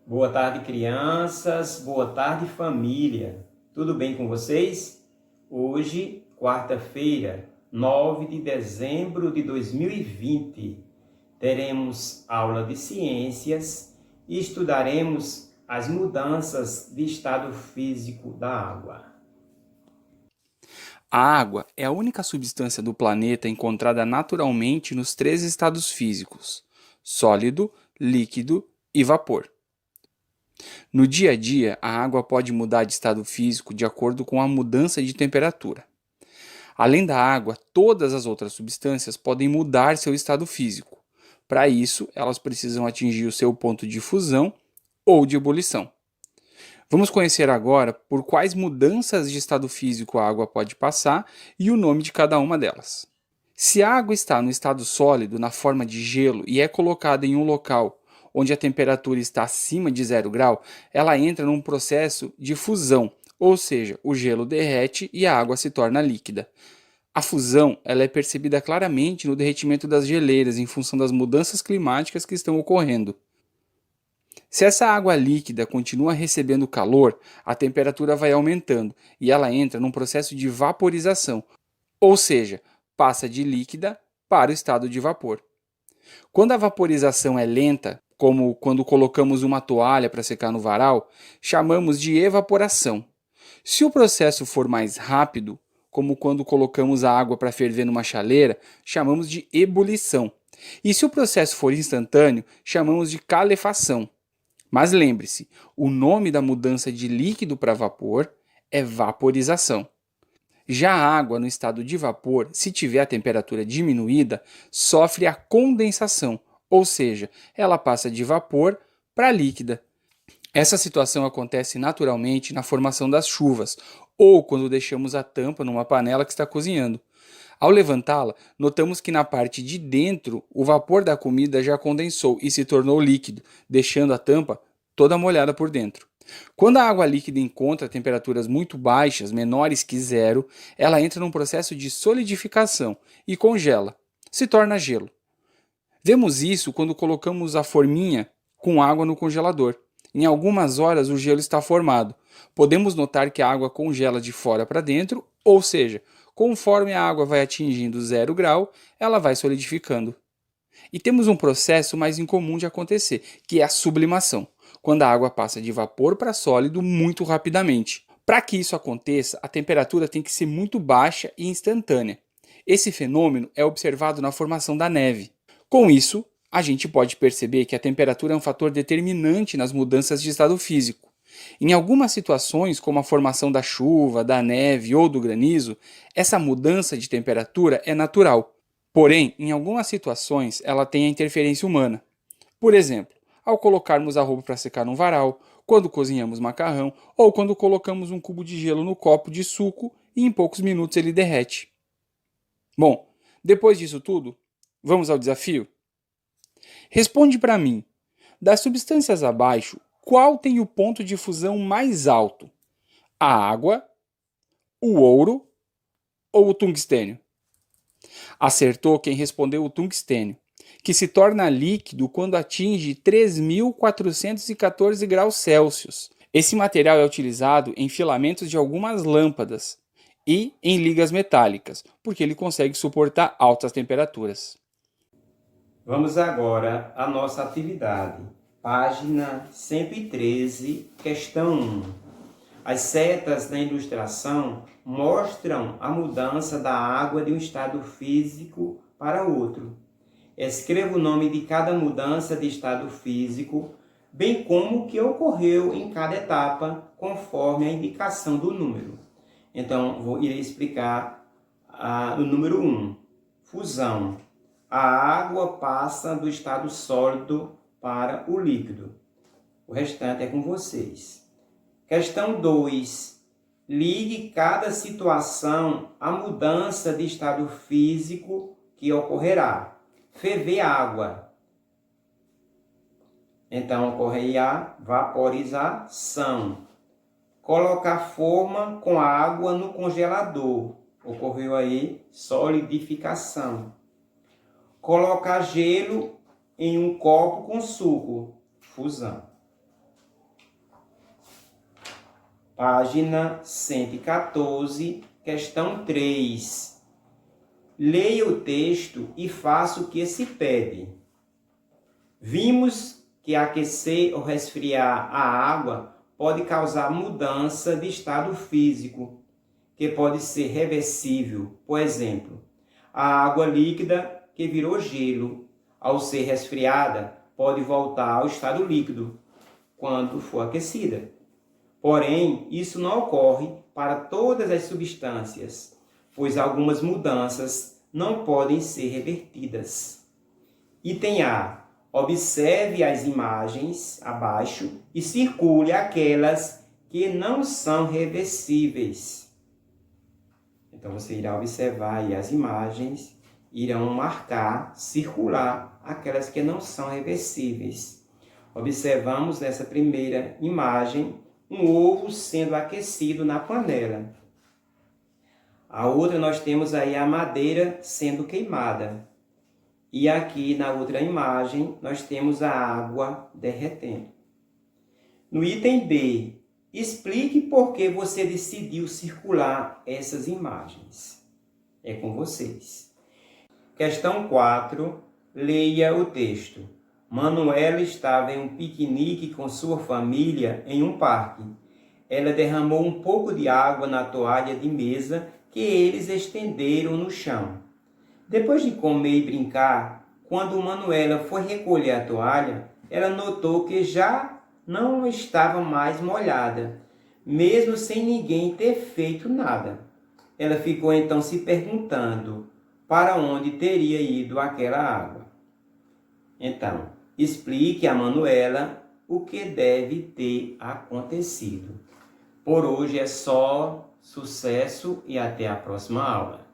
Boa tarde, crianças. Boa tarde, família. Tudo bem com vocês? Hoje, quarta-feira, 9 de dezembro de 2020, teremos aula de ciências e estudaremos as mudanças de estado físico da água. A água é a única substância do planeta encontrada naturalmente nos três estados físicos: sólido, líquido e vapor. No dia a dia, a água pode mudar de estado físico de acordo com a mudança de temperatura. Além da água, todas as outras substâncias podem mudar seu estado físico. Para isso, elas precisam atingir o seu ponto de fusão ou de ebulição. Vamos conhecer agora por quais mudanças de estado físico a água pode passar e o nome de cada uma delas. Se a água está no estado sólido, na forma de gelo, e é colocada em um local onde a temperatura está acima de 0 grau, ela entra num processo de fusão, ou seja, o gelo derrete e a água se torna líquida. A fusão ela é percebida claramente no derretimento das geleiras em função das mudanças climáticas que estão ocorrendo. Se essa água líquida continua recebendo calor, a temperatura vai aumentando e ela entra num processo de vaporização, ou seja, passa de líquida para o estado de vapor. Quando a vaporização é lenta, como quando colocamos uma toalha para secar no varal, chamamos de evaporação. Se o processo for mais rápido, como quando colocamos a água para ferver numa chaleira, chamamos de ebulição. E se o processo for instantâneo, chamamos de calefação. Mas lembre-se, o nome da mudança de líquido para vapor é vaporização. Já a água no estado de vapor, se tiver a temperatura diminuída, sofre a condensação, ou seja, ela passa de vapor para líquida. Essa situação acontece naturalmente na formação das chuvas, ou quando deixamos a tampa numa panela que está cozinhando. Ao levantá-la, notamos que na parte de dentro o vapor da comida já condensou e se tornou líquido, deixando a tampa toda molhada por dentro. Quando a água líquida encontra temperaturas muito baixas, menores que zero, ela entra num processo de solidificação e congela, se torna gelo. Vemos isso quando colocamos a forminha com água no congelador. Em algumas horas o gelo está formado. Podemos notar que a água congela de fora para dentro, ou seja, conforme a água vai atingindo 0 grau, ela vai solidificando. E temos um processo mais incomum de acontecer, que é a sublimação, quando a água passa de vapor para sólido muito rapidamente. Para que isso aconteça, a temperatura tem que ser muito baixa e instantânea. Esse fenômeno é observado na formação da neve. Com isso, a gente pode perceber que a temperatura é um fator determinante nas mudanças de estado físico. Em algumas situações, como a formação da chuva, da neve ou do granizo, essa mudança de temperatura é natural. Porém, em algumas situações, ela tem a interferência humana. Por exemplo, ao colocarmos a roupa para secar num varal, quando cozinhamos macarrão ou quando colocamos um cubo de gelo no copo de suco e em poucos minutos ele derrete. Bom, depois disso tudo, vamos ao desafio? Responde para mim, das substâncias abaixo, qual tem o ponto de fusão mais alto? A água, o ouro ou o tungstênio? Acertou quem respondeu o tungstênio, que se torna líquido quando atinge 3.414 graus Celsius. Esse material é utilizado em filamentos de algumas lâmpadas e em ligas metálicas, porque ele consegue suportar altas temperaturas. Vamos agora à nossa atividade. Página 113, questão 1. As setas na ilustração mostram a mudança da água de um estado físico para outro. Escreva o nome de cada mudança de estado físico, bem como o que ocorreu em cada etapa, conforme a indicação do número. Então, irei explicar o número 1. Fusão. A água passa do estado sólido para o líquido. O restante é com vocês. Questão 2. Ligue cada situação à mudança de estado físico que ocorrerá. Ferver água. Então, ocorre a vaporização. Colocar forma com água no congelador. Ocorreu aí solidificação. Colocar gelo em um copo com suco. Fusão. Página 114, questão 3. Leia o texto e faça o que se pede. Vimos que aquecer ou resfriar a água pode causar mudança de estado físico, que pode ser reversível. Por exemplo, a água líquida que virou gelo, ao ser resfriada, pode voltar ao estado líquido quando for aquecida. Porém, isso não ocorre para todas as substâncias, pois algumas mudanças não podem ser revertidas. Item A. Observe as imagens abaixo e circule aquelas que não são reversíveis. Então, você irá observar aí as imagens, irão marcar, circular aquelas que não são reversíveis. Observamos nessa primeira imagem um ovo sendo aquecido na panela. A outra nós temos aí a madeira sendo queimada. E aqui na outra imagem nós temos a água derretendo. No item B, explique por que você decidiu circular essas imagens. É com vocês. Questão 4, leia o texto. Manuela estava em um piquenique com sua família em um parque. Ela derramou um pouco de água na toalha de mesa que eles estenderam no chão. Depois de comer e brincar, quando Manuela foi recolher a toalha, ela notou que já não estava mais molhada, mesmo sem ninguém ter feito nada. Ela ficou então se perguntando para onde teria ido aquela água. Então, explique a Manuela o que deve ter acontecido. Por hoje é só. Sucesso e até a próxima aula.